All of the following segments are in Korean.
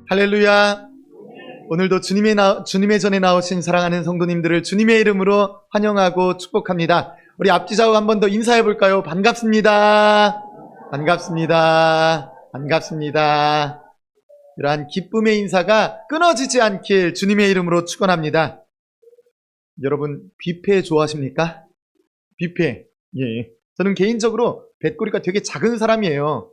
할렐루야. 오늘도 주님의 전에 나오신 사랑하는 성도님들을 주님의 이름으로 환영하고 축복합니다. 우리 앞뒤 좌우 한 번 더 인사해 볼까요? 반갑습니다. 반갑습니다. 반갑습니다. 이러한 기쁨의 인사가 끊어지지 않길 주님의 이름으로 축원합니다. 여러분, 뷔페 좋아하십니까? 뷔페. 예. 저는 개인적으로 배꼽이가 되게 작은 사람이에요.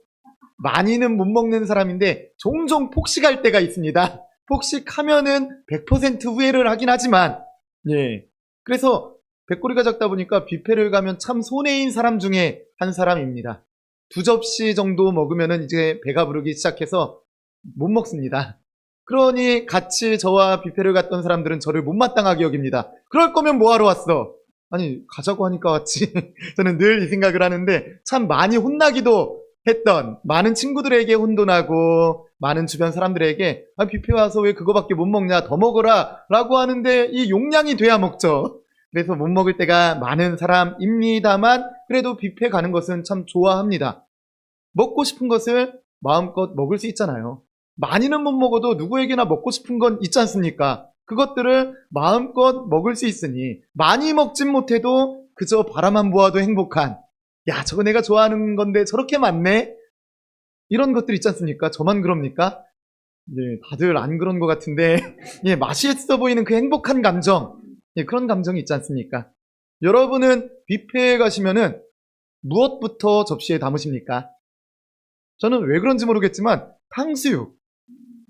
많이는 못 먹는 사람인데 종종 폭식할 때가 있습니다. 폭식하면은 100% 후회를 하긴 하지만, 예. 그래서 배꼽이가 작다 보니까 뷔페를 가면 참 손해인 사람 중에 한 사람입니다. 2접시 정도 먹으면은 이제 배가 부르기 시작해서 못 먹습니다. 그러니 같이 저와 뷔페를 갔던 사람들은 저를 못마땅하게 여깁니다. 그럴 거면 뭐하러 왔어? 아니, 가자고 하니까 왔지. 저는 늘 이 생각을 하는데 참 많이 혼나기도 했던, 많은 친구들에게 혼돈하고 많은 주변 사람들에게 뷔페 와서 왜 그거밖에 못 먹냐, 더 먹어라 라고 하는데 이 용량이 돼야 먹죠. 그래서 못 먹을 때가 많은 사람입니다만 그래도 뷔페 가는 것은 참 좋아합니다. 먹고 싶은 것을 마음껏 먹을 수 있잖아요. 많이는 못 먹어도 누구에게나 먹고 싶은 건 있지 않습니까? 그것들을 마음껏 먹을 수 있으니 많이 먹진 못해도 그저 바라만 보아도 행복한, 야, 저거 내가 좋아하는 건데 저렇게 많네? 이런 것들 있지 않습니까? 저만 그럽니까? 예, 다들 안 그런 것 같은데 예, 맛있어 보이는 그 행복한 감정, 예, 그런 감정이 있지 않습니까? 여러분은 뷔페에 가시면은 무엇부터 접시에 담으십니까? 저는 왜 그런지 모르겠지만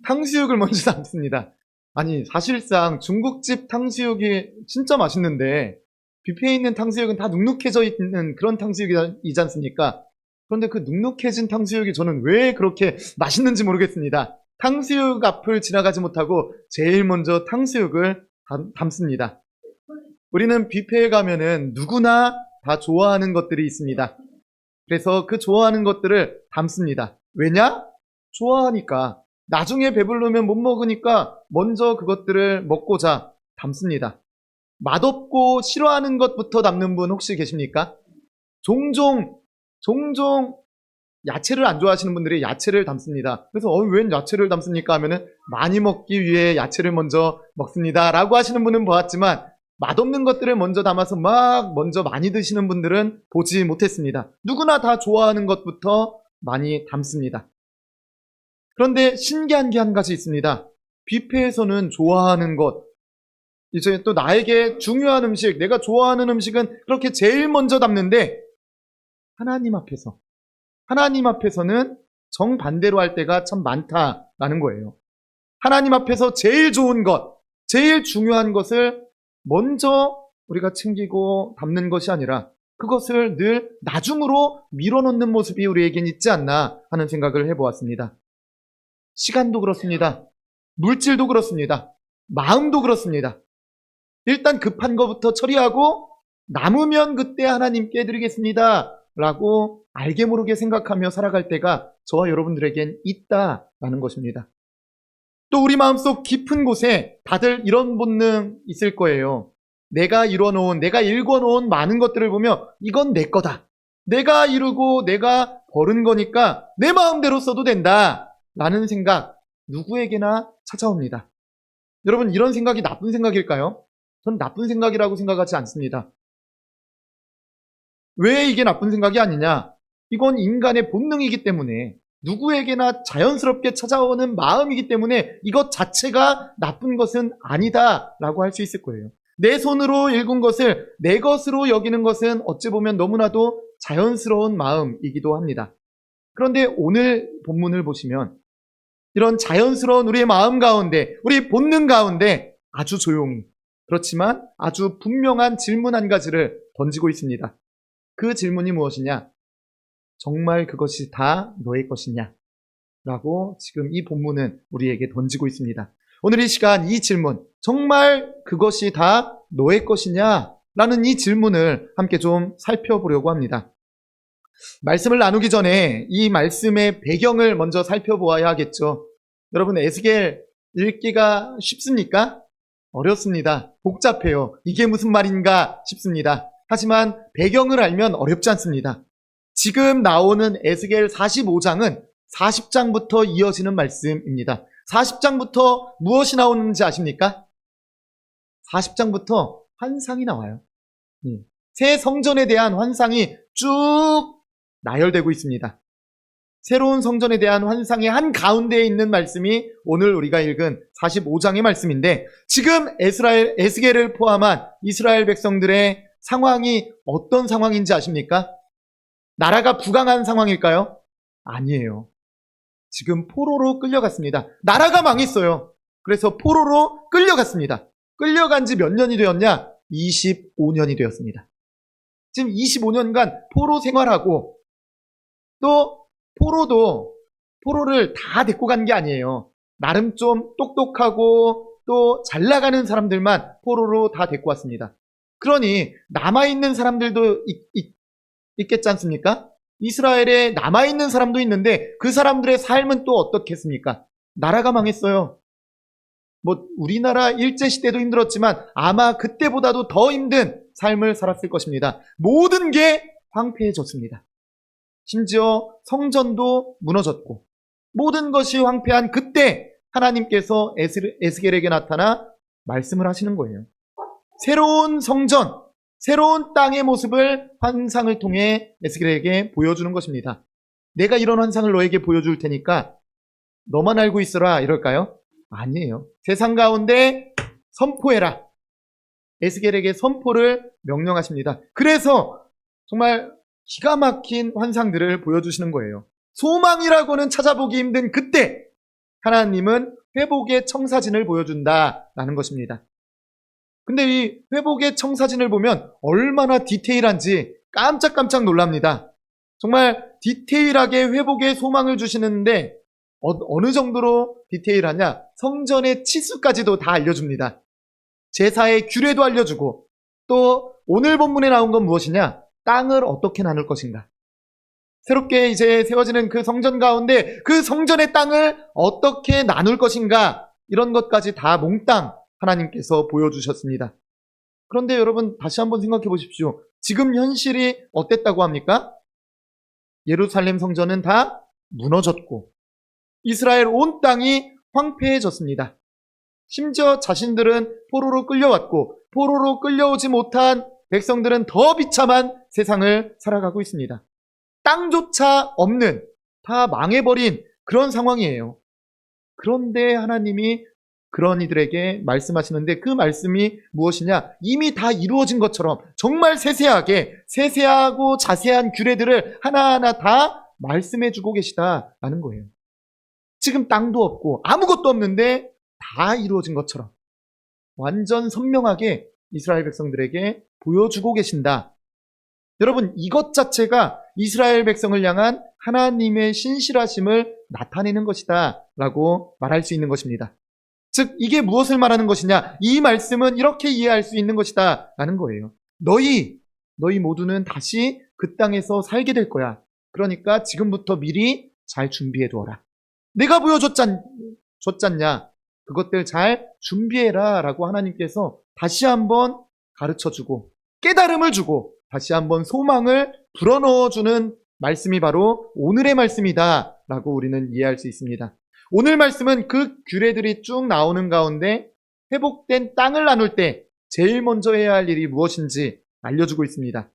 탕수육을 먼저 담습니다. 아니, 사실상 중국집 탕수육이 진짜 맛있는데 뷔페에 있는 탕수육은 다 눅눅해져 있는 그런 탕수육이지 않습니까? 그런데 그 눅눅해진 탕수육이 저는 왜 그렇게 맛있는지 모르겠습니다. 탕수육 앞을 지나가지 못하고 제일 먼저 탕수육을 담습니다. 우리는 뷔페에 가면은 누구나 다 좋아하는 것들이 있습니다. 그래서 그 좋아하는 것들을 담습니다. 왜냐? 좋아하니까. 나중에 배부르면 못 먹으니까 먼저 그것들을 먹고자 담습니다. 맛없고 싫어하는 것부터 담는 분 혹시 계십니까? 종종 야채를 안 좋아하시는 분들이 야채를 담습니다. 그래서 웬 야채를 담습니까? 하면은 많이 먹기 위해 야채를 먼저 먹습니다 라고 하시는 분은 보았지만 맛없는 것들을 먼저 담아서 먼저 많이 드시는 분들은 보지 못했습니다. 누구나 다 좋아하는 것부터 많이 담습니다. 그런데 신기한 게 한 가지 있습니다. 뷔페에서는 좋아하는 것, 이제 또 나에게 중요한 음식, 내가 좋아하는 음식은 그렇게 제일 먼저 담는데 하나님 앞에서는 정반대로 할 때가 참 많다라는 거예요. 하나님 앞에서 제일 좋은 것, 제일 중요한 것을 먼저 우리가 챙기고 담는 것이 아니라 그것을 늘 나중으로 밀어놓는 모습이 우리에겐 있지 않나 하는 생각을 해보았습니다. 시간도 그렇습니다. 물질도 그렇습니다. 마음도 그렇습니다. 일단 급한 것부터 처리하고 남으면 그때 하나님께 드리겠습니다 라고 알게 모르게 생각하며 살아갈 때가 저와 여러분들에겐 있다라는 것입니다. 또 우리 마음속 깊은 곳에 다들 이런 본능 있을 거예요. 내가 이뤄놓은, 내가 일궈놓은 많은 것들을 보면 이건 내 거다. 내가 이루고 내가 벌은 거니까 내 마음대로 써도 된다 라는 생각 누구에게나 찾아옵니다. 여러분, 이런 생각이 나쁜 생각일까요? 전 나쁜 생각이라고 생각하지 않습니다. 왜 이게 나쁜 생각이 아니냐? 이건 인간의 본능이기 때문에, 누구에게나 자연스럽게 찾아오는 마음이기 때문에 이것 자체가 나쁜 것은 아니다라고 할 수 있을 거예요. 내 손으로 일군 것을 내 것으로 여기는 것은 어찌 보면 너무나도 자연스러운 마음이기도 합니다. 그런데 오늘 본문을 보시면 이런 자연스러운 우리의 마음 가운데, 우리 본능 가운데 아주 조용히, 그렇지만 아주 분명한 질문 한 가지를 던지고 있습니다. 그 질문이 무엇이냐? 정말 그것이 다 너의 것이냐? 라고 지금 이 본문은 우리에게 던지고 있습니다. 오늘 이 시간 이 질문, 정말 그것이 다 너의 것이냐? 라는 이 질문을 함께 좀 살펴보려고 합니다. 말씀을 나누기 전에 이 말씀의 배경을 먼저 살펴보아야 하겠죠. 여러분, 에스겔 읽기가 쉽습니까? 어렵습니다. 복잡해요. 이게 무슨 말인가 싶습니다. 하지만 배경을 알면 어렵지 않습니다. 지금 나오는 에스겔 45장은 40장부터 이어지는 말씀입니다. 40장부터 무엇이 나오는지 아십니까? 40장부터 환상이 나와요. 새 성전에 대한 환상이 쭉 나열되고 있습니다. 새로운 성전에 대한 환상의 한가운데에 있는 말씀이 오늘 우리가 읽은 45장의 말씀인데, 지금 에스겔을 포함한 이스라엘 백성들의 상황이 어떤 상황인지 아십니까? 나라가 부강한 상황일까요? 아니에요. 지금 포로로 끌려갔습니다. 나라가 망했어요. 그래서 포로로 끌려갔습니다. 끌려간 지 몇 년이 되었냐? 25년이 되었습니다. 지금 25년간 포로 생활하고, 또 포로를 다 데리고 간 게 아니에요. 나름 좀 똑똑하고 또 잘 나가는 사람들만 포로로 다 데리고 왔습니다. 그러니 남아있는 사람들도 있겠지 않습니까? 이스라엘에 남아있는 사람도 있는데 그 사람들의 삶은 또 어떻겠습니까? 나라가 망했어요. 우리나라 일제시대도 힘들었지만 아마 그때보다도 더 힘든 삶을 살았을 것입니다. 모든 게 황폐해졌습니다. 심지어 성전도 무너졌고, 모든 것이 황폐한 그때 하나님께서 에스겔에게 나타나 말씀을 하시는 거예요. 새로운 성전, 새로운 땅의 모습을 환상을 통해 에스겔에게 보여주는 것입니다. 내가 이런 환상을 너에게 보여줄 테니까 너만 알고 있어라, 이럴까요? 아니에요. 세상 가운데 선포해라. 에스겔에게 선포를 명령하십니다. 그래서 정말 기가 막힌 환상들을 보여주시는 거예요. 소망이라고는 찾아보기 힘든 그때 하나님은 회복의 청사진을 보여준다라는 것입니다. 근데 이 회복의 청사진을 보면 얼마나 디테일한지 깜짝깜짝 놀랍니다. 정말 디테일하게 회복의 소망을 주시는데 어느 정도로 디테일하냐? 성전의 치수까지도 다 알려줍니다. 제사의 규례도 알려주고, 또 오늘 본문에 나온 건 무엇이냐? 땅을 어떻게 나눌 것인가? 새롭게 이제 세워지는 그 성전 가운데 그 성전의 땅을 어떻게 나눌 것인가? 이런 것까지 다 몽땅 하나님께서 보여주셨습니다. 그런데 여러분 다시 한번 생각해 보십시오. 지금 현실이 어땠다고 합니까? 예루살렘 성전은 다 무너졌고 이스라엘 온 땅이 황폐해졌습니다. 심지어 자신들은 포로로 끌려왔고 포로로 끌려오지 못한 백성들은 더 비참한 세상을 살아가고 있습니다. 땅조차 없는, 다 망해버린 그런 상황이에요. 그런데 하나님이 그런 이들에게 말씀하시는데 그 말씀이 무엇이냐? 이미 다 이루어진 것처럼 정말 세세하고 자세한 규례들을 하나하나 다 말씀해주고 계시다라는 거예요. 지금 땅도 없고 아무것도 없는데 다 이루어진 것처럼 완전 선명하게 이스라엘 백성들에게 보여주고 계신다. 여러분, 이것 자체가 이스라엘 백성을 향한 하나님의 신실하심을 나타내는 것이다 라고 말할 수 있는 것입니다. 즉 이게 무엇을 말하는 것이냐? 이 말씀은 이렇게 이해할 수 있는 것이다 라는 거예요. 너희 모두는 다시 그 땅에서 살게 될 거야. 그러니까 지금부터 미리 잘 준비해 두어라. 내가 보여줬잖냐? 그것들 잘 준비해라 라고 하나님께서 다시 한번 가르쳐주고 깨달음을 주고 다시 한번 소망을 불어넣어주는 말씀이 바로 오늘의 말씀이다 라고 우리는 이해할 수 있습니다. 오늘 말씀은 그 규례들이 쭉 나오는 가운데 회복된 땅을 나눌 때 제일 먼저 해야 할 일이 무엇인지 알려주고 있습니다.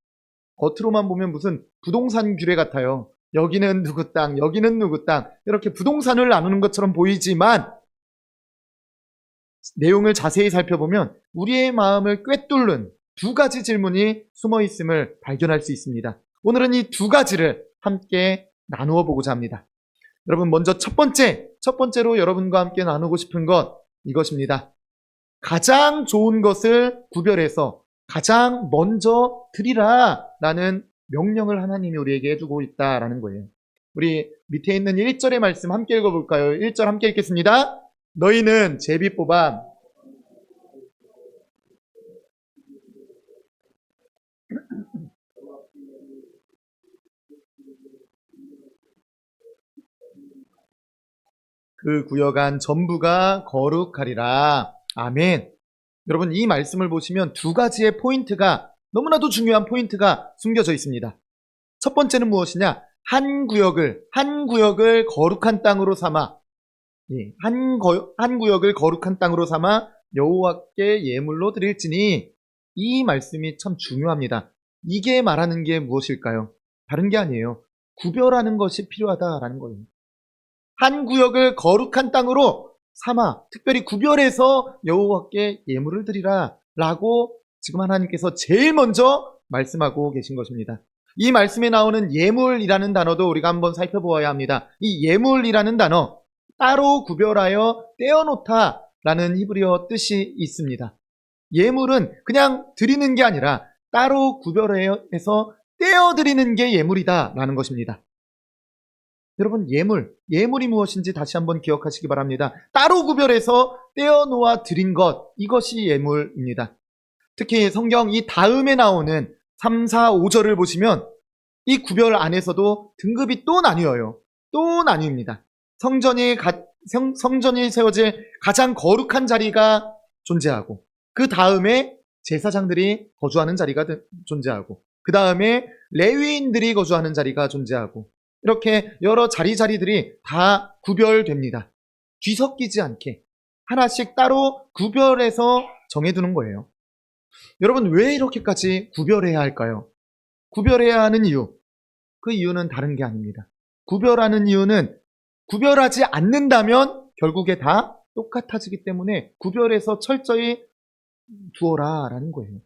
겉으로만 보면 무슨 부동산 규례 같아요. 여기는 누구 땅, 여기는 누구 땅, 이렇게 부동산을 나누는 것처럼 보이지만 내용을 자세히 살펴보면 우리의 마음을 꿰뚫는 두 가지 질문이 숨어 있음을 발견할 수 있습니다. 오늘은 이 두 가지를 함께 나누어 보고자 합니다. 여러분, 먼저 첫 번째로 여러분과 함께 나누고 싶은 것 이것입니다. 가장 좋은 것을 구별해서 가장 먼저 드리라 라는 명령을 하나님이 우리에게 해주고 있다라는 거예요. 우리 밑에 있는 1절의 말씀 함께 읽어볼까요? 1절 함께 읽겠습니다. 너희는 제비 뽑아 그 구역 안 전부가 거룩하리라. 아멘. 여러분, 이 말씀을 보시면 두 가지의 포인트가, 너무나도 중요한 포인트가 숨겨져 있습니다. 첫 번째는 무엇이냐? 한 구역을 거룩한 땅으로 삼아, 한 구역을 거룩한 땅으로 삼아 여호와께 예물로 드릴지니, 이 말씀이 참 중요합니다. 이게 말하는 게 무엇일까요? 다른 게 아니에요. 구별하는 것이 필요하다라는 거예요. 한 구역을 거룩한 땅으로 삼아, 특별히 구별해서 여호와께 예물을 드리라 라고 지금 하나님께서 제일 먼저 말씀하고 계신 것입니다. 이 말씀에 나오는 예물이라는 단어도 우리가 한번 살펴보아야 합니다. 이 예물이라는 단어, 따로 구별하여 떼어놓다 라는 히브리어 뜻이 있습니다. 예물은 그냥 드리는 게 아니라 따로 구별해서 떼어드리는 게 예물이다 라는 것입니다. 여러분, 예물이 무엇인지 다시 한번 기억하시기 바랍니다. 따로 구별해서 떼어놓아 드린 것, 이것이 예물입니다. 특히 성경 이 다음에 나오는 3, 4, 5절을 보시면 이 구별 안에서도 등급이 또 나뉘어요. 또 나뉩니다. 성전이 세워질 가장 거룩한 자리가 존재하고, 그 다음에 제사장들이 거주하는 자리가 존재하고, 그 다음에 레위인들이 거주하는 자리가 존재하고, 이렇게 여러 자리들이 다 구별됩니다. 뒤섞이지 않게 하나씩 따로 구별해서 정해두는 거예요. 여러분, 왜 이렇게까지 구별해야 할까요? 구별해야 하는 이유, 그 이유는 다른 게 아닙니다. 구별하는 이유는 구별하지 않는다면 결국에 다 똑같아지기 때문에 구별해서 철저히 두어라 라는 거예요.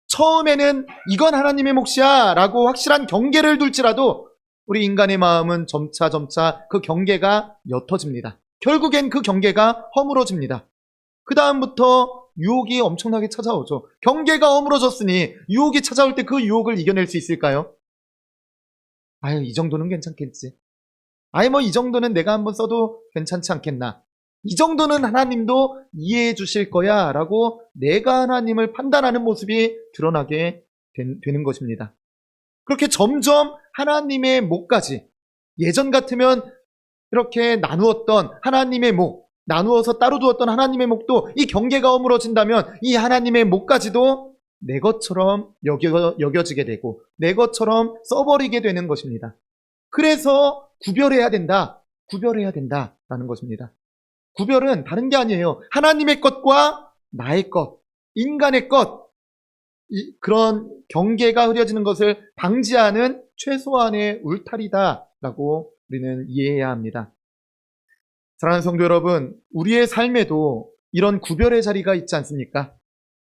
처음에는 이건 하나님의 몫이야 라고 확실한 경계를 둘지라도 우리 인간의 마음은 점차 그 경계가 옅어집니다. 결국엔 그 경계가 허물어집니다. 그 다음부터 유혹이 엄청나게 찾아오죠. 경계가 허물어졌으니 유혹이 찾아올 때 그 유혹을 이겨낼 수 있을까요? 이 정도는 괜찮겠지. 이 정도는 내가 한번 써도 괜찮지 않겠나. 이 정도는 하나님도 이해해 주실 거야 라고 내가 하나님을 판단하는 모습이 드러나게 되는 것입니다. 그렇게 점점 하나님의 몫까지, 예전 같으면 이렇게 나누었던 하나님의 몫, 나누어서 따로 두었던 하나님의 몫도 이 경계가 허물어진다면 이 하나님의 몫까지도 내 것처럼 여겨지게 되고 내 것처럼 써버리게 되는 것입니다. 그래서 구별해야 된다라는 것입니다. 구별은 다른 게 아니에요. 하나님의 것과 나의 것, 인간의 것, 그런 경계가 흐려지는 것을 방지하는 최소한의 울타리다라고 우리는 이해해야 합니다. 사랑하는 성도 여러분, 우리의 삶에도 이런 구별의 자리가 있지 않습니까?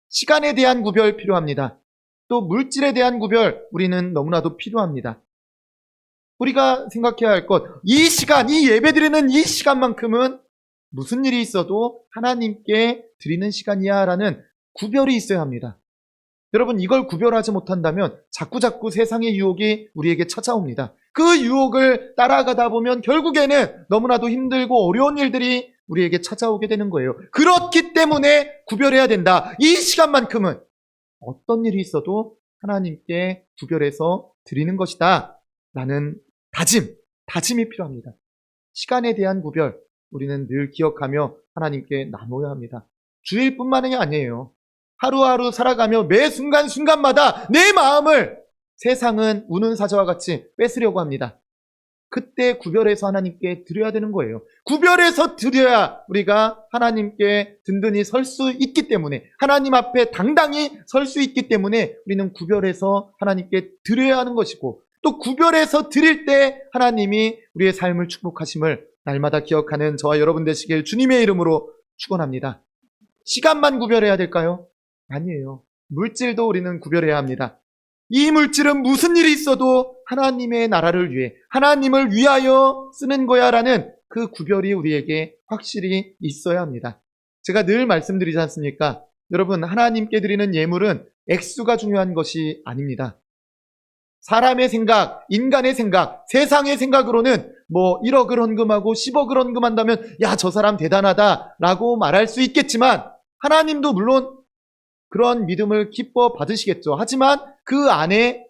시간에 대한 구별 필요합니다. 또 물질에 대한 구별 우리는 너무나도 필요합니다. 우리가 생각해야 할 것, 이 시간, 이 예배드리는 이 시간만큼은 무슨 일이 있어도 하나님께 드리는 시간이야 라는 구별이 있어야 합니다. 여러분, 이걸 구별하지 못한다면 자꾸 세상의 유혹이 우리에게 찾아옵니다. 그 유혹을 따라가다 보면 결국에는 너무나도 힘들고 어려운 일들이 우리에게 찾아오게 되는 거예요. 그렇기 때문에 구별해야 된다. 이 시간만큼은 어떤 일이 있어도 하나님께 구별해서 드리는 것이다 라는 다짐이 필요합니다. 시간에 대한 구별, 우리는 늘 기억하며 하나님께 나눠야 합니다. 주일뿐만이 아니에요. 하루하루 살아가며 매 순간순간마다 내 마음을 세상은 우는 사자와 같이 뺏으려고 합니다. 그때 구별해서 하나님께 드려야 되는 거예요. 구별해서 드려야 우리가 하나님께 든든히 설 수 있기 때문에, 하나님 앞에 당당히 설 수 있기 때문에 우리는 구별해서 하나님께 드려야 하는 것이고, 또 구별해서 드릴 때 하나님이 우리의 삶을 축복하심을 날마다 기억하는 저와 여러분 되시길 주님의 이름으로 축원합니다. 시간만 구별해야 될까요? 아니에요. 물질도 우리는 구별해야 합니다. 이 물질은 무슨 일이 있어도 하나님의 나라를 위해, 하나님을 위하여 쓰는 거야 라는 그 구별이 우리에게 확실히 있어야 합니다. 제가 늘 말씀드리지 않습니까? 여러분, 하나님께 드리는 예물은 액수가 중요한 것이 아닙니다. 사람의 생각, 인간의 생각, 세상의 생각으로는 1억을 헌금하고 10억을 헌금한다면 저 사람 대단하다 라고 말할 수 있겠지만, 하나님도 물론 그런 믿음을 기뻐 받으시겠죠. 하지만 그 안에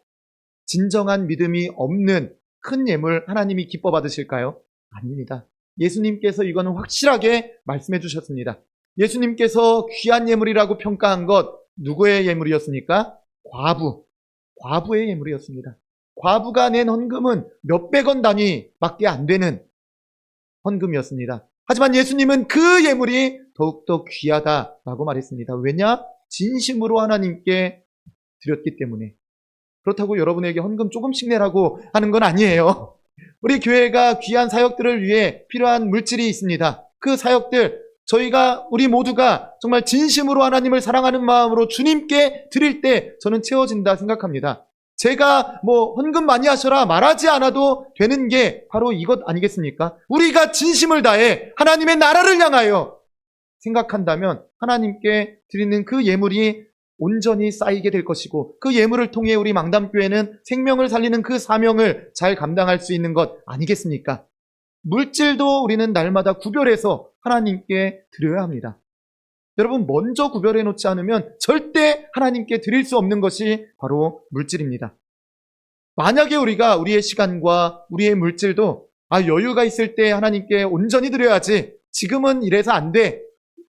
진정한 믿음이 없는 큰 예물 하나님이 기뻐 받으실까요? 아닙니다. 예수님께서 이거는 확실하게 말씀해 주셨습니다. 예수님께서 귀한 예물이라고 평가한 것 누구의 예물이었습니까? 과부의 예물이었습니다. 과부가 낸 헌금은 몇백 원 단위밖에 안 되는 헌금이었습니다. 하지만 예수님은 그 예물이 더욱더 귀하다라고 말했습니다. 왜냐? 진심으로 하나님께 드렸기 때문에. 그렇다고 여러분에게 헌금 조금씩 내라고 하는 건 아니에요. 우리 교회가 귀한 사역들을 위해 필요한 물질이 있습니다. 그 사역들, 우리 모두가 정말 진심으로 하나님을 사랑하는 마음으로 주님께 드릴 때 저는 채워진다 생각합니다. 제가 헌금 많이 하셔라 말하지 않아도 되는 게 바로 이것 아니겠습니까? 우리가 진심을 다해 하나님의 나라를 향하여 생각한다면 하나님께 드리는 그 예물이 온전히 쌓이게 될 것이고, 그 예물을 통해 우리 망담교회는 생명을 살리는 그 사명을 잘 감당할 수 있는 것 아니겠습니까? 물질도 우리는 날마다 구별해서 하나님께 드려야 합니다. 여러분, 먼저 구별해 놓지 않으면 절대 하나님께 드릴 수 없는 것이 바로 물질입니다. 만약에 우리가 우리의 시간과 우리의 물질도 여유가 있을 때 하나님께 온전히 드려야지, 지금은 이래서 안 돼,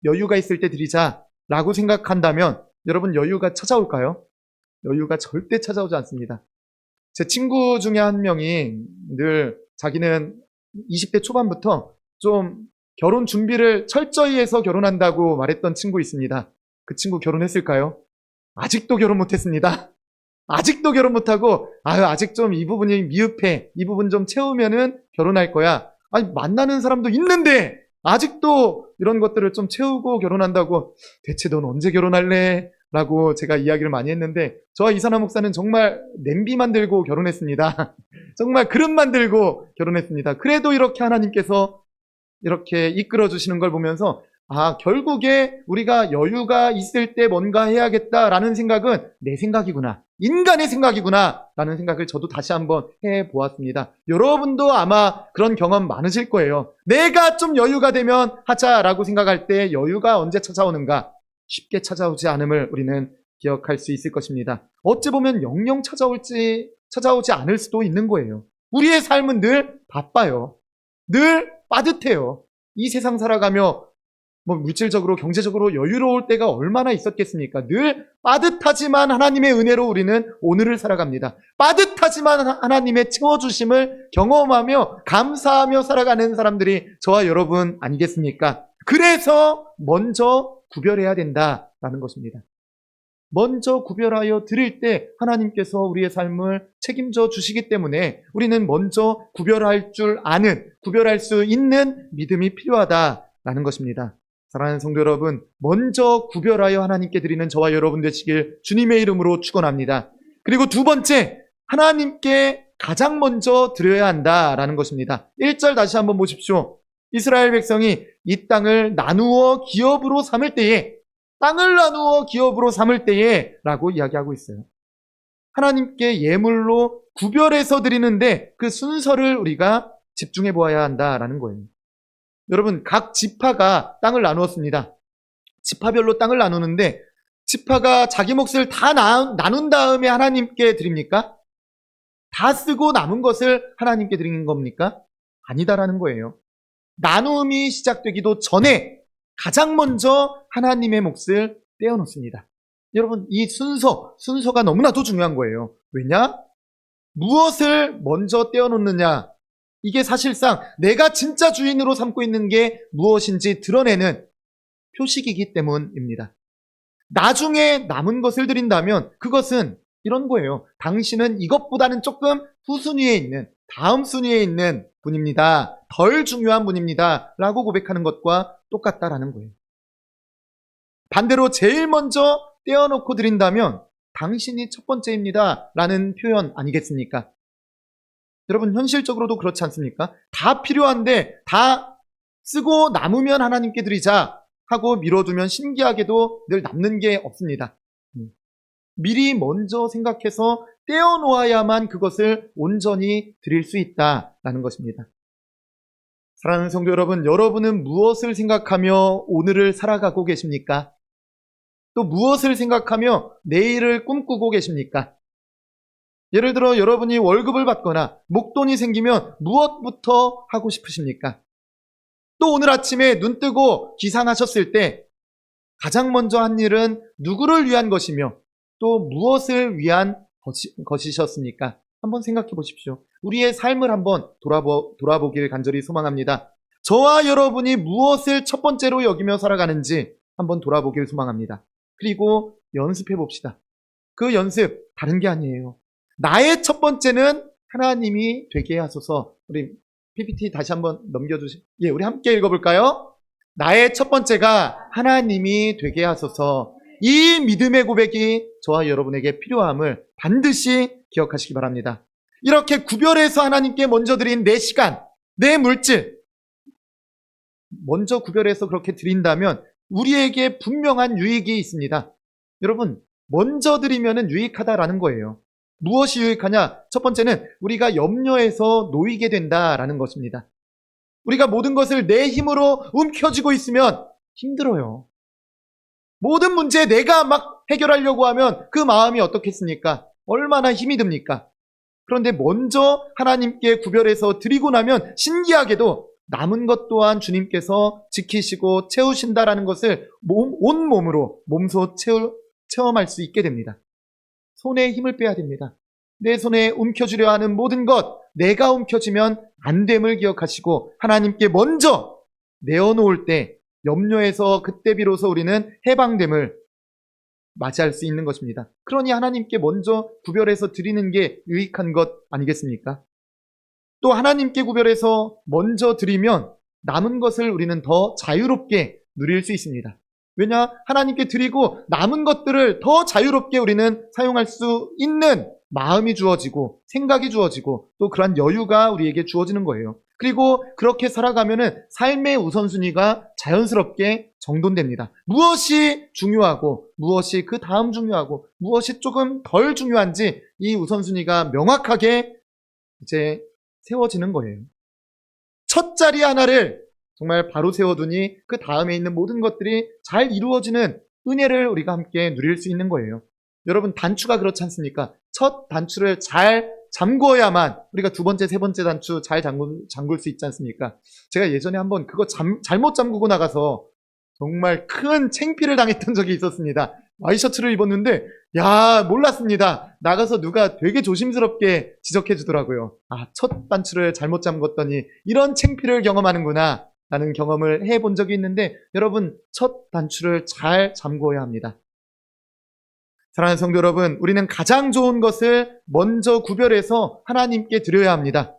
여유가 있을 때 드리자라고 생각한다면 여러분, 여유가 찾아올까요? 여유가 절대 찾아오지 않습니다. 제 친구 중에 한 명이 늘 자기는 20대 초반부터 좀 결혼 준비를 철저히 해서 결혼한다고 말했던 친구 있습니다. 그 친구 결혼했을까요? 아직도 결혼 못했습니다. 아직도 결혼 못하고 아직 좀 이 부분이 미흡해, 이 부분 좀 채우면은 결혼할 거야. 만나는 사람도 있는데 아직도 이런 것들을 좀 채우고 결혼한다고. 대체 넌 언제 결혼할래? 라고 제가 이야기를 많이 했는데, 저와 이산화 목사는 정말 냄비만 들고 결혼했습니다. 정말 그릇만 들고 결혼했습니다. 그래도 이렇게 하나님께서 이렇게 이끌어 주시는 걸 보면서 결국에 우리가 여유가 있을 때 뭔가 해야겠다라는 생각은 내 생각이구나, 인간의 생각이구나 라는 생각을 저도 다시 한번 해보았습니다. 여러분도 아마 그런 경험 많으실 거예요. 내가 좀 여유가 되면 하자라고 생각할 때 여유가 언제 찾아오는가? 쉽게 찾아오지 않음을 우리는 기억할 수 있을 것입니다. 어찌 보면 영영 찾아오지 않을 수도 있는 거예요. 우리의 삶은 늘 바빠요. 늘 빠듯해요. 이 세상 살아가며 물질적으로, 경제적으로 여유로울 때가 얼마나 있었겠습니까? 늘 빠듯하지만 하나님의 은혜로 우리는 오늘을 살아갑니다. 빠듯하지만 하나님의 채워주심을 경험하며 감사하며 살아가는 사람들이 저와 여러분 아니겠습니까? 그래서 먼저 구별해야 된다라는 것입니다. 먼저 구별하여 드릴 때 하나님께서 우리의 삶을 책임져 주시기 때문에 우리는 먼저 구별할 수 있는 믿음이 필요하다라는 것입니다. 사랑하는 성도 여러분, 먼저 구별하여 하나님께 드리는 저와 여러분 되시길 주님의 이름으로 축원합니다. 그리고 두 번째, 하나님께 가장 먼저 드려야 한다라는 것입니다. 1절 다시 한번 보십시오. 이스라엘 백성이 이 땅을 나누어 기업으로 삼을 때에 라고 이야기하고 있어요. 하나님께 예물로 구별해서 드리는데 그 순서를 우리가 집중해 보아야 한다라는 거예요. 여러분, 각 지파가 땅을 나누었습니다. 지파별로 땅을 나누는데 지파가 자기 몫을 다 나눈 다음에 하나님께 드립니까? 다 쓰고 남은 것을 하나님께 드리는 겁니까? 아니다라는 거예요. 나눔이 시작되기도 전에 가장 먼저 하나님의 몫을 떼어놓습니다. 여러분, 이 순서가 너무나도 중요한 거예요. 왜냐? 무엇을 먼저 떼어놓느냐, 이게 사실상 내가 진짜 주인으로 삼고 있는 게 무엇인지 드러내는 표식이기 때문입니다. 나중에 남은 것을 드린다면 그것은 이런 거예요. 당신은 이것보다는 조금 후순위에 있는, 다음 순위에 있는 분입니다. 덜 중요한 분입니다. 라고 고백하는 것과 똑같다라는 거예요. 반대로 제일 먼저 떼어놓고 드린다면 당신이 첫 번째입니다. 라는 표현 아니겠습니까? 여러분, 현실적으로도 그렇지 않습니까? 다 필요한데 다 쓰고 남으면 하나님께 드리자 하고 미뤄두면 신기하게도 늘 남는 게 없습니다. 미리 먼저 생각해서 떼어놓아야만 그것을 온전히 드릴 수 있다라는 것입니다. 사랑하는 성도 여러분, 여러분은 무엇을 생각하며 오늘을 살아가고 계십니까? 또 무엇을 생각하며 내일을 꿈꾸고 계십니까? 예를 들어 여러분이 월급을 받거나 목돈이 생기면 무엇부터 하고 싶으십니까? 또 오늘 아침에 눈 뜨고 기상하셨을 때 가장 먼저 한 일은 누구를 위한 것이며 또 무엇을 위한 것이셨습니까? 한번 생각해 보십시오. 우리의 삶을 한번 돌아보길 간절히 소망합니다. 저와 여러분이 무엇을 첫 번째로 여기며 살아가는지 한번 돌아보길 소망합니다. 그리고 연습해 봅시다. 그 연습 다른 게 아니에요. 나의 첫 번째는 하나님이 되게 하소서. 우리 PPT 다시 한번 넘겨주시. 예, 우리 함께 읽어볼까요? 나의 첫 번째가 하나님이 되게 하소서. 이 믿음의 고백이 저와 여러분에게 필요함을 반드시 기억하시기 바랍니다. 이렇게 구별해서 하나님께 먼저 드린 내 시간, 내 물질, 먼저 구별해서 그렇게 드린다면 우리에게 분명한 유익이 있습니다. 여러분, 먼저 드리면 유익하다라는 거예요. 무엇이 유익하냐? 첫 번째는 우리가 염려에서 놓이게 된다라는 것입니다. 우리가 모든 것을 내 힘으로 움켜쥐고 있으면 힘들어요. 모든 문제 내가 막 해결하려고 하면 그 마음이 어떻겠습니까? 얼마나 힘이 듭니까? 그런데 먼저 하나님께 구별해서 드리고 나면 신기하게도 남은 것 또한 주님께서 지키시고 채우신다라는 것을 온몸으로 몸소 체험할 수 있게 됩니다. 손에 힘을 빼야 됩니다. 내 손에 움켜쥐려 하는 모든 것, 내가 움켜쥐면 안 됨을 기억하시고 하나님께 먼저 내어놓을 때 염려에서 그때 비로소 우리는 해방됨을 맞이할 수 있는 것입니다. 그러니 하나님께 먼저 구별해서 드리는 게 유익한 것 아니겠습니까? 또 하나님께 구별해서 먼저 드리면 남은 것을 우리는 더 자유롭게 누릴 수 있습니다. 왜냐? 하나님께 드리고 남은 것들을 더 자유롭게 우리는 사용할 수 있는 마음이 주어지고 생각이 주어지고 또 그러한 여유가 우리에게 주어지는 거예요. 그리고 그렇게 살아가면은 삶의 우선순위가 자연스럽게 정돈됩니다. 무엇이 중요하고 무엇이 그 다음 중요하고 무엇이 조금 덜 중요한지 이 우선순위가 명확하게 이제 세워지는 거예요. 첫 자리 하나를 정말 바로 세워두니 그 다음에 있는 모든 것들이 잘 이루어지는 은혜를 우리가 함께 누릴 수 있는 거예요. 여러분, 단추가 그렇지 않습니까? 첫 단추를 잘 잠궈야만 우리가 두 번째, 세 번째 단추 잘 잠글 수 있지 않습니까? 제가 예전에 한번 그거 잘못 잠그고 나가서 정말 큰 창피를 당했던 적이 있었습니다. 와이셔츠를 입었는데 몰랐습니다. 나가서 누가 되게 조심스럽게 지적해 주더라고요. 첫 단추를 잘못 잠궜더니 이런 창피를 경험하는구나 라는 경험을 해본 적이 있는데 여러분, 첫 단추를 잘 잠궈야 합니다. 사랑하는 성도 여러분, 우리는 가장 좋은 것을 먼저 구별해서 하나님께 드려야 합니다.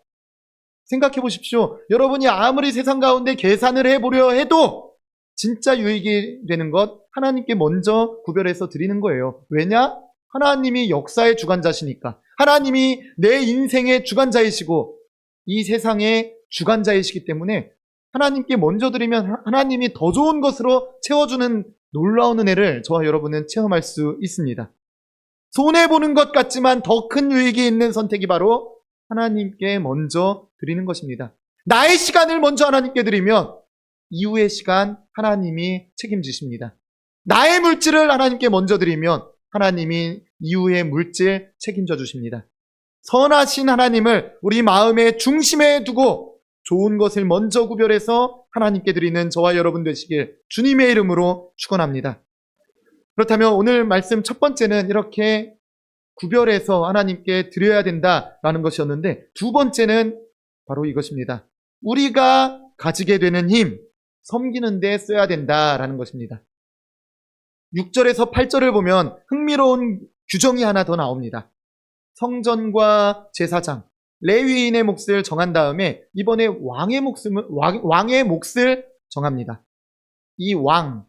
생각해 보십시오. 여러분이 아무리 세상 가운데 계산을 해보려 해도 진짜 유익이 되는 것 하나님께 먼저 구별해서 드리는 거예요. 왜냐? 하나님이 역사의 주관자시니까. 하나님이 내 인생의 주관자이시고 이 세상의 주관자이시기 때문에 하나님께 먼저 드리면 하나님이 더 좋은 것으로 채워주는 놀라운 은혜를 저와 여러분은 체험할 수 있습니다. 손해보는 것 같지만 더 큰 유익이 있는 선택이 바로 하나님께 먼저 드리는 것입니다. 나의 시간을 먼저 하나님께 드리면 이후의 시간 하나님이 책임지십니다. 나의 물질을 하나님께 먼저 드리면 하나님이 이후의 물질 책임져 주십니다. 선하신 하나님을 우리 마음의 중심에 두고 좋은 것을 먼저 구별해서 하나님께 드리는 저와 여러분 되시길 주님의 이름으로 축원합니다. 그렇다면 오늘 말씀 첫 번째는 이렇게 구별해서 하나님께 드려야 된다라는 것이었는데 두 번째는 바로 이것입니다. 우리가 가지게 되는 힘, 섬기는 데 써야 된다라는 것입니다. 6절에서 8절을 보면 흥미로운 규정이 하나 더 나옵니다. 성전과 제사장, 레위인의 몫을 정한 다음에 이번에 왕의 몫을 정합니다. 이 왕,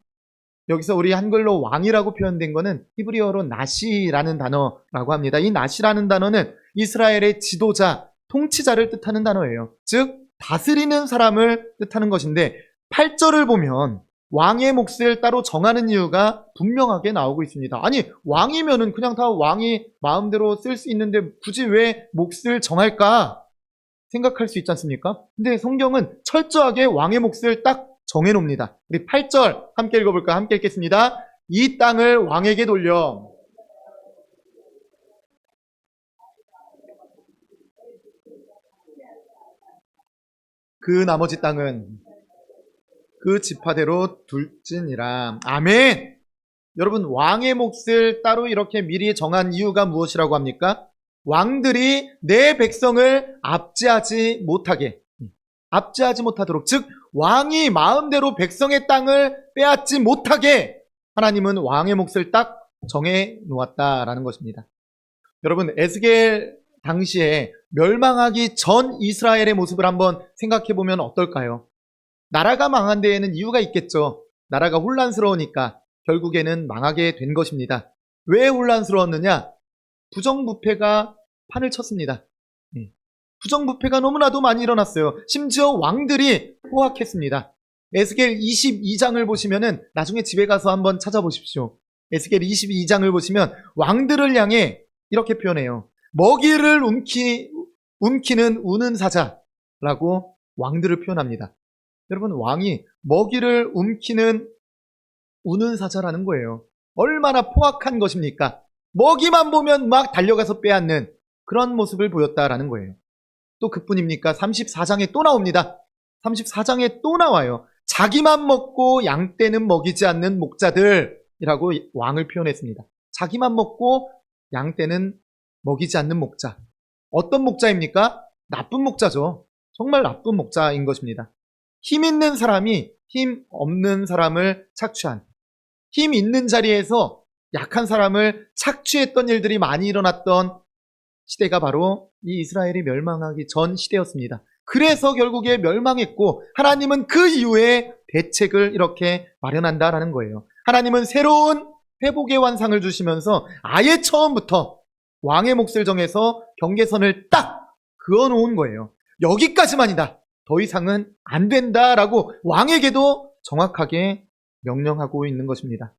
여기서 우리 한글로 왕이라고 표현된 것은 히브리어로 나시라는 단어라고 합니다. 이 나시라는 단어는 이스라엘의 지도자, 통치자를 뜻하는 단어예요. 즉 다스리는 사람을 뜻하는 것인데 8절을 보면 왕의 몫을 따로 정하는 이유가 분명하게 나오고 있습니다. 아니, 왕이면은 그냥 다 왕이 마음대로 쓸 수 있는데 굳이 왜 몫을 정할까 생각할 수 있지 않습니까? 근데 성경은 철저하게 왕의 몫을 딱 정해놓습니다. 우리 8절 함께 읽어볼까요? 함께 읽겠습니다. 이 땅을 왕에게 돌려 그 나머지 땅은 그 지파대로 둘지니라. 아멘. 여러분, 왕의 몫을 따로 이렇게 미리 정한 이유가 무엇이라고 합니까? 왕들이 내 백성을 압제하지 못하도록, 즉 왕이 마음대로 백성의 땅을 빼앗지 못하게 하나님은 왕의 몫을 딱 정해 놓았다라는 것입니다. 여러분, 에스겔 당시에 멸망하기 전 이스라엘의 모습을 한번 생각해 보면 어떨까요? 나라가 망한 데에는 이유가 있겠죠. 나라가 혼란스러우니까 결국에는 망하게 된 것입니다. 왜 혼란스러웠느냐? 부정부패가 판을 쳤습니다. 부정부패가 너무나도 많이 일어났어요. 심지어 왕들이 포악했습니다. 에스겔 22장을 보시면은 나중에 집에 가서 한번 찾아보십시오. 에스겔 22장을 보시면 왕들을 향해 이렇게 표현해요. 먹이를 움키는 우는 사자라고 왕들을 표현합니다. 여러분, 왕이 먹이를 움키는 우는 사자라는 거예요. 얼마나 포악한 것입니까? 먹이만 보면 막 달려가서 빼앗는 그런 모습을 보였다라는 거예요. 또 그뿐입니까? 34장에 또 나옵니다. 34장에 또 나와요. 자기만 먹고 양떼는 먹이지 않는 목자들이라고 왕을 표현했습니다. 자기만 먹고 양떼는 먹이지 않는 목자. 어떤 목자입니까? 나쁜 목자죠. 정말 나쁜 목자인 것입니다. 힘 있는 사람이 힘 없는 사람을 착취한, 힘 있는 자리에서 약한 사람을 착취했던 일들이 많이 일어났던 시대가 바로 이 이스라엘이 멸망하기 전 시대였습니다. 그래서 결국에 멸망했고 하나님은 그 이후에 대책을 이렇게 마련한다라는 거예요. 하나님은 새로운 회복의 환상을 주시면서 아예 처음부터 왕의 몫을 정해서 경계선을 딱 그어놓은 거예요. 여기까지만이다. 더 이상은 안 된다라고 왕에게도 정확하게 명령하고 있는 것입니다.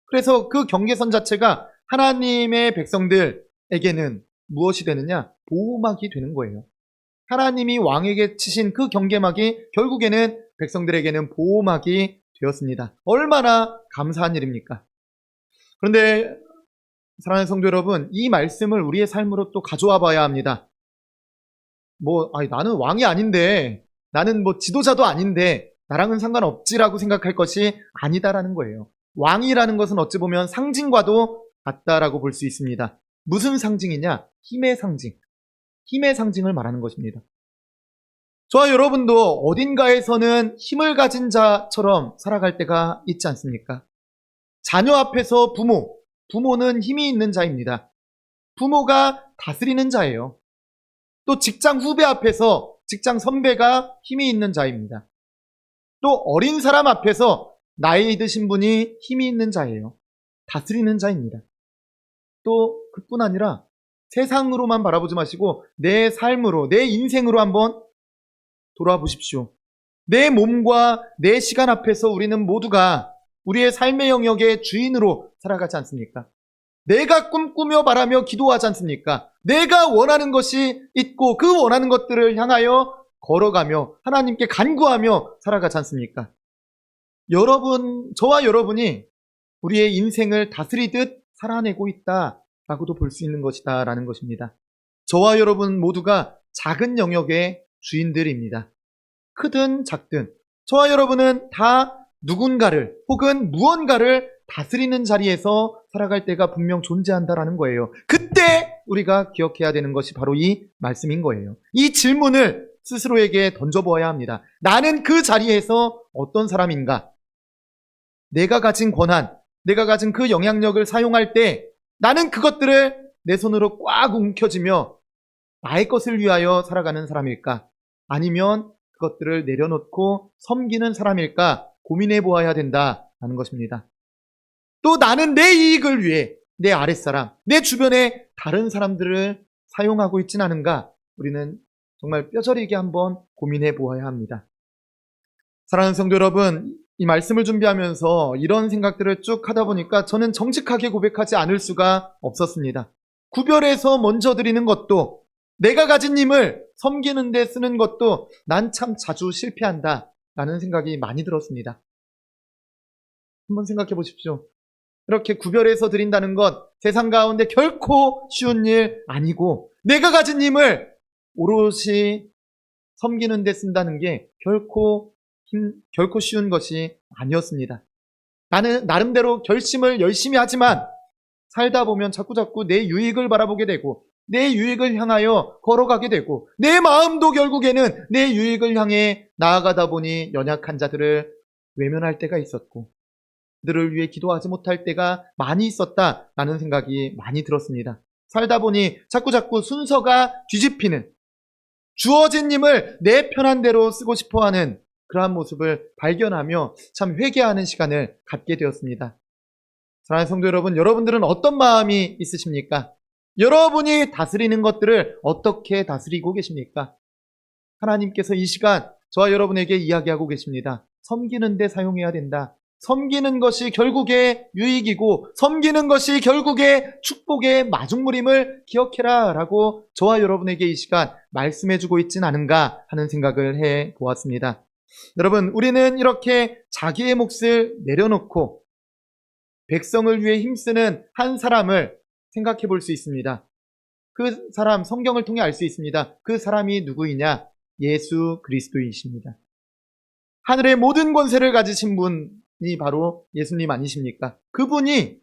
그래서 그 경계선 자체가 하나님의 백성들에게는 무엇이 되느냐? 보호막이 되는 거예요. 하나님이 왕에게 치신 그 경계막이 결국에는 백성들에게는 보호막이 되었습니다. 얼마나 감사한 일입니까? 그런데 사랑하는 성도 여러분, 이 말씀을 우리의 삶으로 또 가져와 봐야 합니다. 나는 왕이 아닌데, 나는 지도자도 아닌데, 나랑은 상관없지라고 생각할 것이 아니다라는 거예요. 왕이라는 것은 어찌 보면 상징과도 같다라고 볼 수 있습니다. 무슨 상징이냐? 힘의 상징. 힘의 상징을 말하는 것입니다. 저와 여러분도 어딘가에서는 힘을 가진 자처럼 살아갈 때가 있지 않습니까? 자녀 앞에서 부모는 힘이 있는 자입니다. 부모가 다스리는 자예요. 또 직장 후배 앞에서 직장 선배가 힘이 있는 자입니다. 또 어린 사람 앞에서 나이 드신 분이 힘이 있는 자예요. 다스리는 자입니다. 또 그뿐 아니라 세상으로만 바라보지 마시고 내 삶으로, 내 인생으로 한번 돌아보십시오. 내 몸과 내 시간 앞에서 우리는 모두가 우리의 삶의 영역의 주인으로 살아가지 않습니까? 내가 꿈꾸며 바라며 기도하지 않습니까? 내가 원하는 것이 있고 그 원하는 것들을 향하여 걸어가며 하나님께 간구하며 살아가지 않습니까? 저와 여러분이 우리의 인생을 다스리듯 살아내고 있다라고도 볼 수 있는 것이다 라는 것입니다. 저와 여러분 모두가 작은 영역의 주인들입니다. 크든 작든 저와 여러분은 다 누군가를 혹은 무언가를 다스리는 자리에서 살아갈 때가 분명 존재한다라는 거예요. 그때 우리가 기억해야 되는 것이 바로 이 말씀인 거예요. 이 질문을 스스로에게 던져보아야 합니다. 나는 그 자리에서 어떤 사람인가? 내가 가진 권한, 내가 가진 그 영향력을 사용할 때 나는 그것들을 내 손으로 꽉 움켜쥐며 나의 것을 위하여 살아가는 사람일까? 아니면 그것들을 내려놓고 섬기는 사람일까? 고민해 보아야 된다는 것입니다. 또 나는 내 이익을 위해 내 아랫사람, 내 주변의 다른 사람들을 사용하고 있진 않은가? 우리는 정말 뼈저리게 한번 고민해 보아야 합니다. 사랑하는 성도 여러분, 이 말씀을 준비하면서 이런 생각들을 쭉 하다 보니까 저는 정직하게 고백하지 않을 수가 없었습니다. 구별해서 먼저 드리는 것도, 내가 가진 힘을 섬기는 데 쓰는 것도 난 참 자주 실패한다 라는 생각이 많이 들었습니다. 한번 생각해 보십시오. 이렇게 구별해서 드린다는 것 세상 가운데 결코 쉬운 일 아니고, 내가 가진 힘을 오롯이 섬기는 데 쓴다는 게 결코 쉬운 것이 아니었습니다. 나는 나름대로 결심을 열심히 하지만 살다 보면 자꾸자꾸 내 유익을 바라보게 되고 내 유익을 향하여 걸어가게 되고 내 마음도 결국에는 내 유익을 향해 나아가다 보니 연약한 자들을 외면할 때가 있었고 그들을 위해 기도하지 못할 때가 많이 있었다라는 생각이 많이 들었습니다. 살다 보니 자꾸자꾸 순서가 뒤집히는 주어진 힘을 내 편한 대로 쓰고 싶어하는 그러한 모습을 발견하며 참 회개하는 시간을 갖게 되었습니다. 사랑하는 성도 여러분, 여러분들은 어떤 마음이 있으십니까? 여러분이 다스리는 것들을 어떻게 다스리고 계십니까? 하나님께서 이 시간 저와 여러분에게 이야기하고 계십니다. 섬기는 데 사용해야 된다. 섬기는 것이 결국에 유익이고 섬기는 것이 결국에 축복의 마중물임을 기억해라 라고 저와 여러분에게 이 시간 말씀해주고 있진 않은가 하는 생각을 해보았습니다. 여러분, 우리는 이렇게 자기의 몫을 내려놓고 백성을 위해 힘쓰는 한 사람을 생각해 볼 수 있습니다. 그 사람 성경을 통해 알 수 있습니다. 그 사람이 누구이냐? 예수 그리스도이십니다. 하늘의 모든 권세를 가지신 분이 바로 예수님 아니십니까? 그분이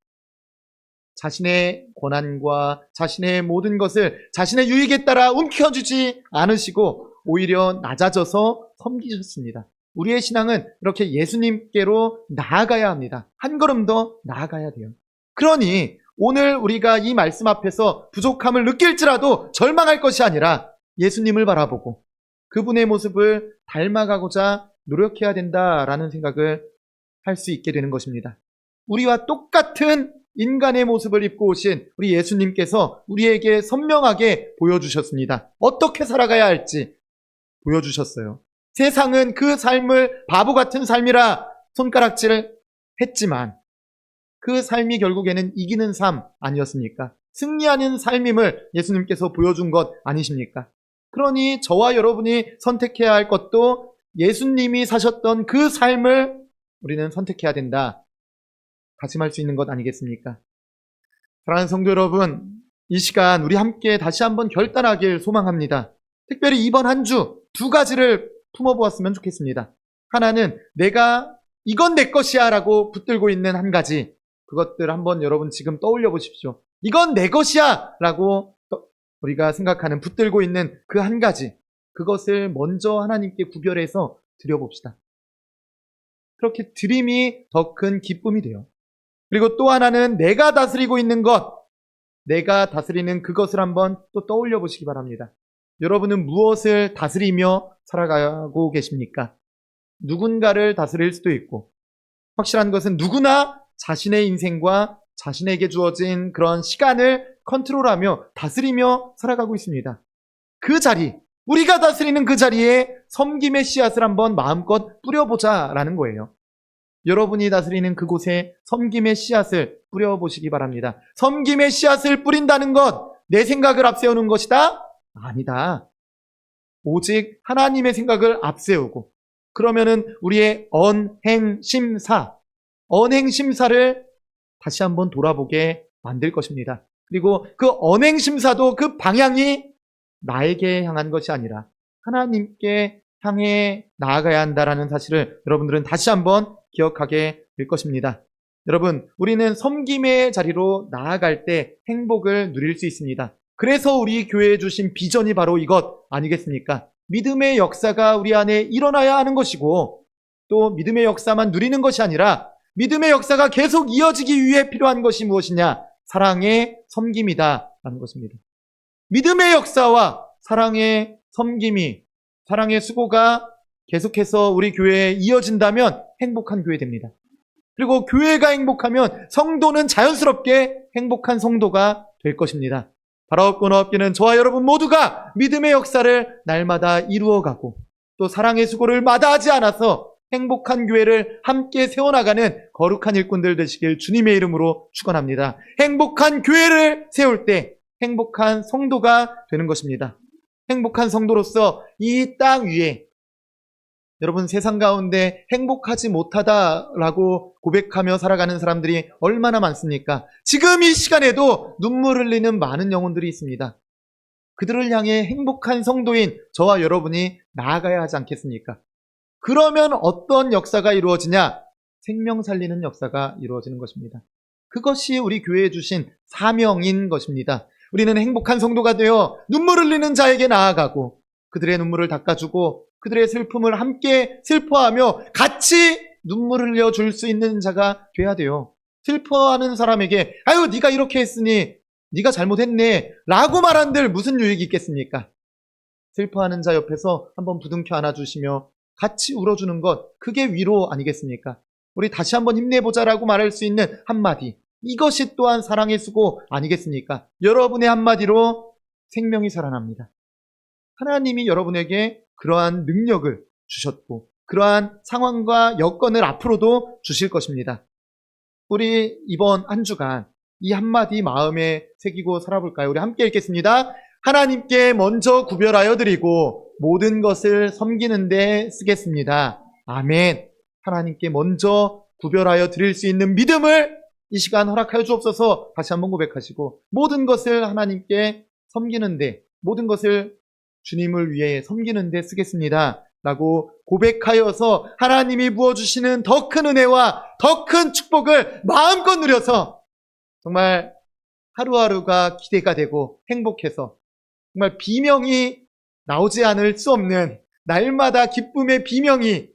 자신의 권한과 자신의 모든 것을 자신의 유익에 따라 움켜쥐지 않으시고 오히려 낮아져서 섬기셨습니다. 우리의 신앙은 이렇게 예수님께로 나아가야 합니다. 한 걸음 더 나아가야 돼요. 그러니 오늘 우리가 이 말씀 앞에서 부족함을 느낄지라도 절망할 것이 아니라 예수님을 바라보고 그분의 모습을 닮아가고자 노력해야 된다라는 생각을 할 수 있게 되는 것입니다. 우리와 똑같은 인간의 모습을 입고 오신 우리 예수님께서 우리에게 선명하게 보여주셨습니다. 어떻게 살아가야 할지 보여주셨어요. 세상은 그 삶을 바보 같은 삶이라 손가락질을 했지만 그 삶이 결국에는 이기는 삶 아니었습니까? 승리하는 삶임을 예수님께서 보여준 것 아니십니까? 그러니 저와 여러분이 선택해야 할 것도 예수님이 사셨던 그 삶을 우리는 선택해야 된다. 다짐할 수 있는 것 아니겠습니까? 사랑하는 성도 여러분, 이 시간 우리 함께 다시 한번 결단하길 소망합니다. 특별히 이번 한 주 두 가지를 품어보았으면 좋겠습니다. 하나는 내가 이건 내 것이야 라고 붙들고 있는 한 가지, 그것들 한번 여러분 지금 떠올려 보십시오. 이건 내 것이야 라고 우리가 생각하는 붙들고 있는 그 한 가지, 그것을 먼저 하나님께 구별해서 드려봅시다. 그렇게 드림이 더 큰 기쁨이 돼요. 그리고 또 하나는 내가 다스리고 있는 것, 내가 다스리는 그것을 한번 또 떠올려 보시기 바랍니다. 여러분은 무엇을 다스리며 살아가고 계십니까? 누군가를 다스릴 수도 있고, 확실한 것은 누구나 자신의 인생과 자신에게 주어진 그런 시간을 컨트롤하며 다스리며 살아가고 있습니다. 그 자리, 우리가 다스리는 그 자리에 섬김의 씨앗을 한번 마음껏 뿌려보자라는 거예요. 여러분이 다스리는 그곳에 섬김의 씨앗을 뿌려보시기 바랍니다. 섬김의 씨앗을 뿌린다는 것, 내 생각을 앞세우는 것이다? 아니다. 오직 하나님의 생각을 앞세우고, 그러면은 우리의 언행심사를 다시 한번 돌아보게 만들 것입니다. 그리고 그 언행심사도 그 방향이 나에게 향한 것이 아니라 하나님께 향해 나아가야 한다라는 사실을 여러분들은 다시 한번 기억하게 될 것입니다. 여러분, 우리는 섬김의 자리로 나아갈 때 행복을 누릴 수 있습니다. 그래서 우리 교회에 주신 비전이 바로 이것 아니겠습니까? 믿음의 역사가 우리 안에 일어나야 하는 것이고, 또 믿음의 역사만 누리는 것이 아니라 믿음의 역사가 계속 이어지기 위해 필요한 것이 무엇이냐? 사랑의 섬김이다 라는 것입니다. 믿음의 역사와 사랑의 섬김이, 사랑의 수고가 계속해서 우리 교회에 이어진다면 행복한 교회 됩니다. 그리고 교회가 행복하면 성도는 자연스럽게 행복한 성도가 될 것입니다. 바라옵고 나옵기는 저와 여러분 모두가 믿음의 역사를 날마다 이루어가고 또 사랑의 수고를 마다하지 않아서 행복한 교회를 함께 세워나가는 거룩한 일꾼들 되시길 주님의 이름으로 축원합니다. 행복한 교회를 세울 때 행복한 성도가 되는 것입니다. 행복한 성도로서 이 땅 위에, 여러분 세상 가운데 행복하지 못하다라고 고백하며 살아가는 사람들이 얼마나 많습니까? 지금 이 시간에도 눈물 흘리는 많은 영혼들이 있습니다. 그들을 향해 행복한 성도인 저와 여러분이 나아가야 하지 않겠습니까? 그러면 어떤 역사가 이루어지냐? 생명 살리는 역사가 이루어지는 것입니다. 그것이 우리 교회에 주신 사명인 것입니다. 우리는 행복한 성도가 되어 눈물 흘리는 자에게 나아가고 그들의 눈물을 닦아주고 그들의 슬픔을 함께 슬퍼하며 같이 눈물 흘려줄 수 있는 자가 돼야 돼요. 슬퍼하는 사람에게 아유 네가 이렇게 했으니 네가 잘못했네 라고 말한들 무슨 유익이 있겠습니까? 슬퍼하는 자 옆에서 한번 부둥켜 안아주시며 같이 울어주는 것, 그게 위로 아니겠습니까? 우리 다시 한번 힘내보자라고 말할 수 있는 한마디, 이것이 또한 사랑의 수고 아니겠습니까? 여러분의 한마디로 생명이 살아납니다. 하나님이 여러분에게 그러한 능력을 주셨고 그러한 상황과 여건을 앞으로도 주실 것입니다. 우리 이번 한 주간 이 한마디 마음에 새기고 살아볼까요? 우리 함께 읽겠습니다. 하나님께 먼저 구별하여 드리고 모든 것을 섬기는 데 쓰겠습니다. 아멘. 하나님께 먼저 구별하여 드릴 수 있는 믿음을 이 시간 허락하여 주옵소서. 다시 한번 고백하시고 모든 것을 하나님께 섬기는 데, 모든 것을 주님을 위해 섬기는 데 쓰겠습니다 라고 고백하여서 하나님이 부어주시는 더 큰 은혜와 더 큰 축복을 마음껏 누려서 정말 하루하루가 기대가 되고 행복해서 정말 비명이 나오지 않을 수 없는 날마다 기쁨의 비명이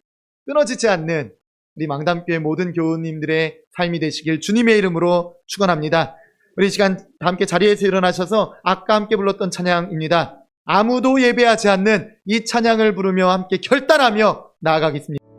끊어지지 않는 우리 망담교회 모든 교우님들의 삶이 되시길 주님의 이름으로 축원합니다. 우리 이 시간 다 함께 자리에서 일어나셔서 아까 함께 불렀던 찬양입니다. 아무도 예배하지 않는 이 찬양을 부르며 함께 결단하며 나아가겠습니다.